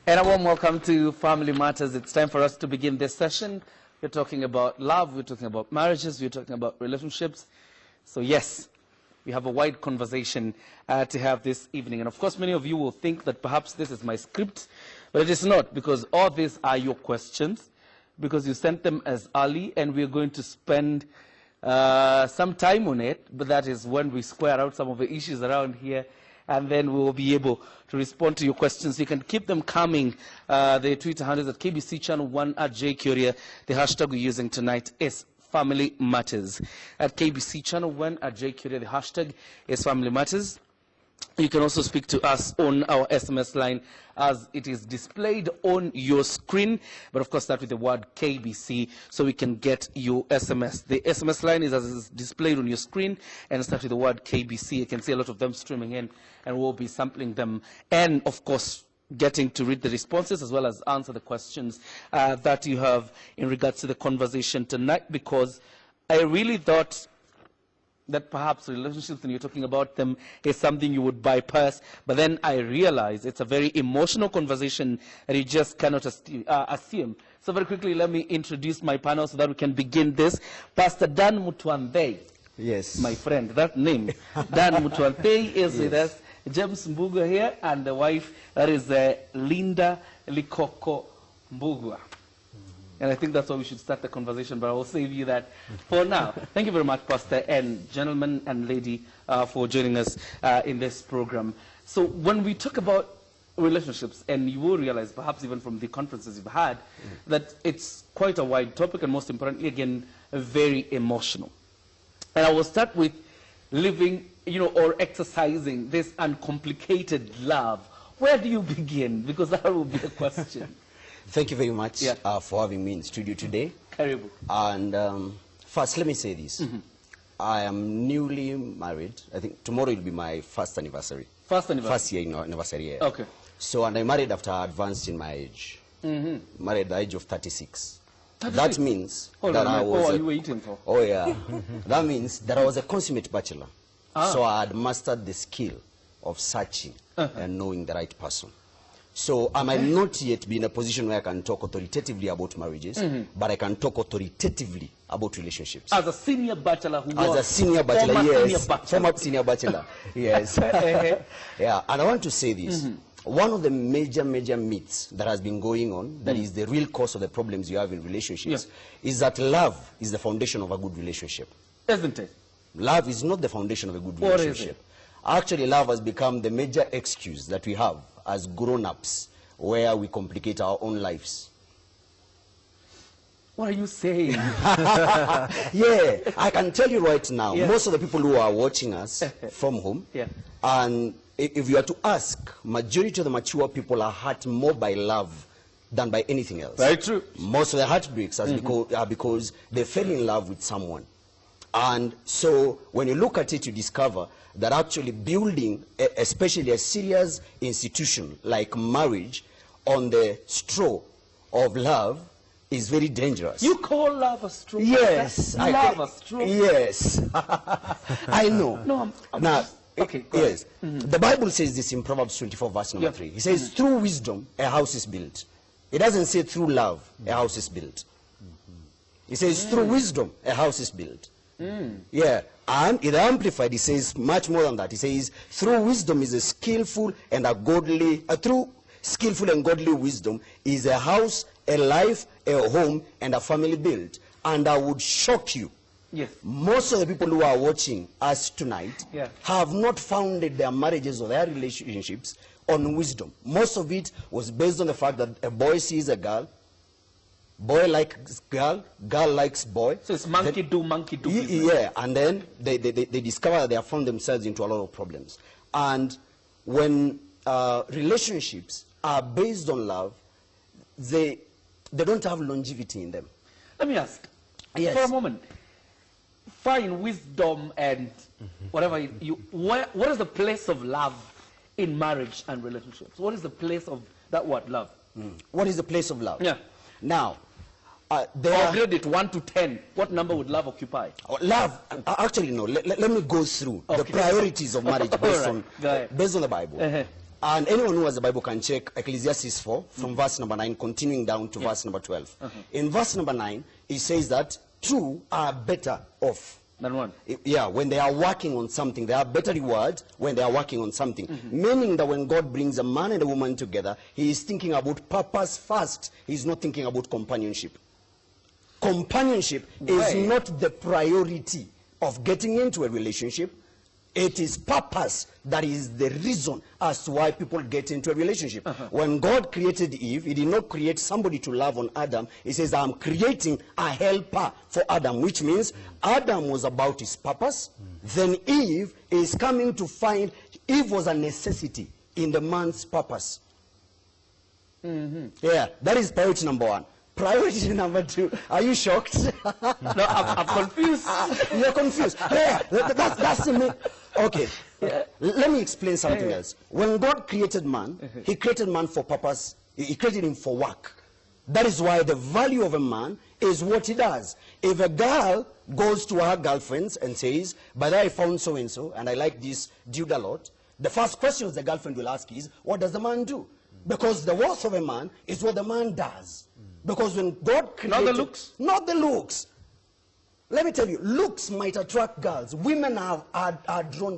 And a warm welcome to Family Matters. It's time for us to begin this session. We're talking about love, we're talking about marriages, we're talking about relationships. So yes, we have a wide conversation to have this evening. And of course, many of you will think that perhaps this is my script, but it is not, because all these are your questions, because you sent them as early, and we're going to spend some time on it, but that is when we square out some of the issues around here, and then we will be able to respond to your questions. You can keep them coming. The Twitter handle is at KBC Channel 1 at JCurier. The hashtag we're using tonight is Family Matters. At KBC Channel 1 at JCurier, the hashtag is Family Matters. You can also speak to us on our SMS line as it is displayed on your screen. But of course, start with the word KBC so we can get your SMS. The SMS line is as it's displayed on your screen, and start with the word KBC. You can see a lot of them streaming in, and we'll be sampling them. And of course, getting to read the responses as well as answer the questions that you have in regards to the conversation tonight, because I really thought that perhaps relationships, when you're talking about them, is something you would bypass. But then I realized it's a very emotional conversation that you just cannot assume. So very quickly, let me introduce my panel so that we can begin this. Pastor Dan Mutwandei. Yes. My friend, that name. Dan Mutwandei is with us. James Mbugua here, and the wife, that is Linda Likoko Mbugua. And I think that's why we should start the conversation, but I will save you that for now. Thank you very much, Pastor, and gentlemen and lady, for joining us in this program. So when we talk about relationships, and you will realize, perhaps even from the conferences you've had, that it's quite a wide topic, and most importantly, again, very emotional. And I will start with living, or exercising this uncomplicated love. Where do you begin? Because that will be the question. Thank you very much for having me in studio today. Karibu. And first, let me say this. I am newly married. I think tomorrow will be my first anniversary. First anniversary? First year anniversary, yeah. Okay. So, and I married after I advanced in my age. Married at the age of 36. 36? That means that I was... What are you waiting for? Oh, yeah. That means that I was a consummate bachelor. So I had mastered the skill of searching and knowing the right person. So I might not yet be in a position where I can talk authoritatively about marriages, but I can talk authoritatively about relationships. As a senior bachelor who was... As a senior bachelor, former yes. Senior bachelor. Former senior bachelor, yes. Yeah, and I want to say this. One of the major myths that has been going on, that is the real cause of the problems you have in relationships, is that love is the foundation of a good relationship. Isn't it? Love is not the foundation of a good relationship. What is it? Actually, love has become the major excuse that we have as grown-ups, where we complicate our own lives. What are you saying? Yeah, I can tell you right now, most of the people who are watching us from home, and if you are to ask, majority of the mature people are hurt more by love than by anything else. Very true. Most of the heartbreaks are because they fell in love with someone. And so when you look at it, you discover that actually building, especially a serious institution like marriage, on the straw of love is very dangerous. You call love a straw? Yes. Love a straw? Yes. I know. No, now, okay, yes. The Bible says this in Proverbs 24, verse number 3. It says, through wisdom, a house is built. It doesn't say through love, a house is built. It says, through wisdom, a house is built. Yeah, and in the Amplified, it says much more than that. It says, through wisdom is a skillful and a godly, through skillful and godly wisdom is a house, a life, a home, and a family built. And I would shock you. Yes. Most of the people who are watching us tonight have not founded their marriages or their relationships on wisdom. Most of it was based on the fact that a boy sees a girl, boy likes girl, girl likes boy. So it's monkey do. Yeah, and then they discover that they have found themselves into a lot of problems. And when relationships are based on love, they don't have longevity in them. Let me ask, for a moment, find wisdom and whatever what is the place of love in marriage and relationships? What is the place of that word, love? What is the place of love? Yeah. Now, Or grade it 1 to 10. What number would love occupy? Love, actually no. Let me go through the priorities of marriage based on the Bible. And anyone who has the Bible can check Ecclesiastes 4 from verse number 9, continuing down to verse number 12. In verse number 9, it says that two are better off than one. Yeah, when they are working on something, they have better reward when they are working on something. Meaning that when God brings a man and a woman together, he is thinking about purpose first. He's not thinking about companionship. Companionship is not the priority of getting into a relationship. It is purpose that is the reason as to why people get into a relationship. When God created Eve, he did not create somebody to love on Adam. He says, I'm creating a helper for Adam, which means Adam was about his purpose. Then Eve is coming to find, Eve was a necessity in the man's purpose. Yeah, that is priority number one. Priority number two. Are you shocked? No, I'm confused. You're confused. Yeah, that's the main. Okay, let me explain something else. When God created man, he created man for purpose. He created him for work. That is why the value of a man is what he does. If a girl goes to her girlfriends and says, but I found so-and-so, and I like this dude a lot, the first questions the girlfriend will ask is, what does the man do? Because the worth of a man is what the man does. Because when God created... Not the looks? Not the looks. Let me tell you, looks might attract girls. Women are drawn